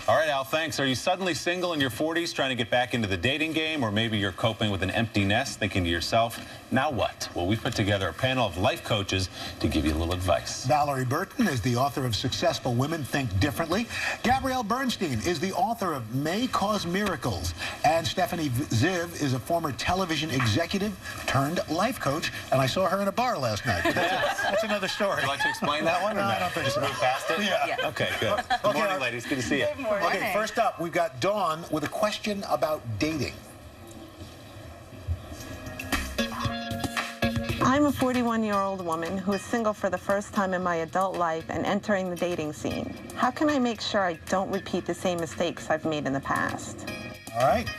All right, Al, thanks. Are you suddenly single in your 40s trying to get back into the dating game, or maybe you're coping with an empty nest thinking to yourself, now what? Well, we put together a panel of life coaches to give you a little advice. Valorie Burton is the author of Successful Women Think Differently. Gabrielle Bernstein is the author of May Cause Miracles. And Stephanie Ziv is a former television executive turned life coach. And I saw her in a bar last night. That's another story. Would you like to explain that one? No, I don't think Just so. move past it? Yeah. Okay, good. Good morning, ladies. Good to see you. Good morning. Okay, first up, we've got Dawn with a question about dating. I'm a 41-year-old woman who is single for the first time in my adult life and entering the dating scene. How can I make sure I don't repeat the same mistakes I've made in the past? All right.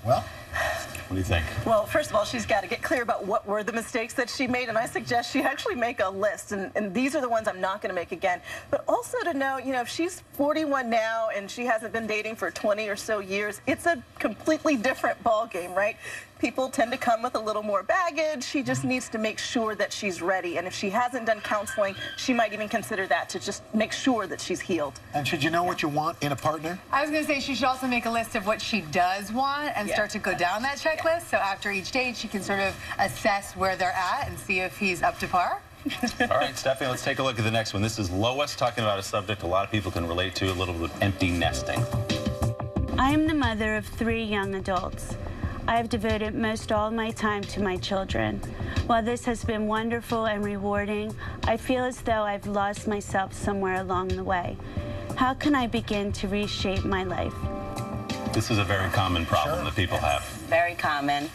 Well, what do you think? Well, first of all, she's got to get clear about what were the mistakes that she made, and I suggest she actually make a list, and these are the ones I'm not going to make again. But also to know, you know, if she's 41 now and she hasn't been dating for 20 or so years, it's a completely different ball game, right? People tend to come with a little more baggage. She just needs to make sure that she's ready, and if she hasn't done counseling, she might even consider that to just make sure that she's healed. and should you know what you want in a partner? I was going to say she should also make a list of what she does want and start to go down that checklist. So after each date, she can sort of assess where they're at and see if he's up to par. All right, Stephanie, let's take a look at the next one. This is Lois talking about a subject a lot of people can relate to, a little bit of empty nesting. I am the mother of 3 young adults. I have devoted most all of my time to my children. While this has been wonderful and rewarding, I feel as though I've lost myself somewhere along the way. How can I begin to reshape my life? This is a very common problem that people have. Very common.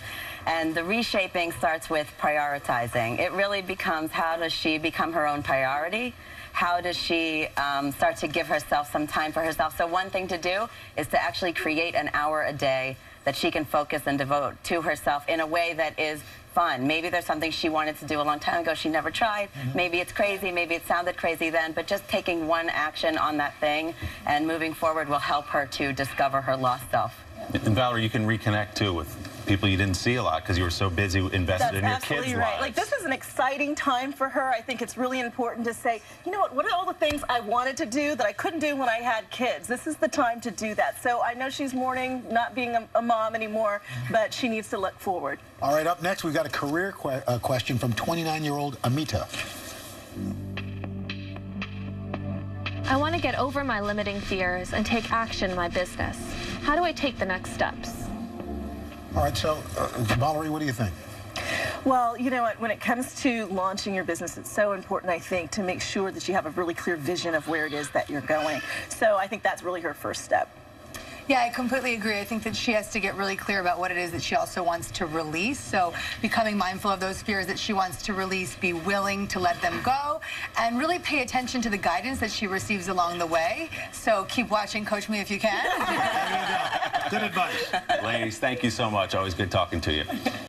And the reshaping starts with prioritizing. It really becomes, how does she become her own priority? How does she start to give herself some time for herself? So one thing to do is to actually create an hour a day that she can focus and devote to herself in a way that is fun. Maybe there's something she wanted to do a long time ago she never tried. Maybe it's crazy, maybe it sounded crazy then, but just taking one action on that thing and moving forward will help her to discover her lost self. And Valerie, you can reconnect too with people you didn't see a lot because you were so busy invested in your kids' absolutely right. lives. Like, this is an exciting time for her. I think it's really important to say, you know what are all the things I wanted to do that I couldn't do when I had kids? This is the time to do that. So I know she's mourning not being a mom anymore, but she needs to look forward. All right, up next, we've got a career question from 29-year-old Amita. I want to get over my limiting fears and take action in my business. How do I take the next steps? All right, so, Valerie, what do you think? Well, you know what, when it comes to launching your business, it's so important, I think, to make sure that you have a really clear vision of where it is that you're going. So I think that's really her first step. Yeah, I completely agree. I think that she has to get really clear about what it is that she also wants to release. So becoming mindful of those fears that she wants to release, be willing to let them go, and really pay attention to the guidance that she receives along the way. So keep watching Coach Me if you can. Good advice. Ladies, thank you so much. Always good talking to you.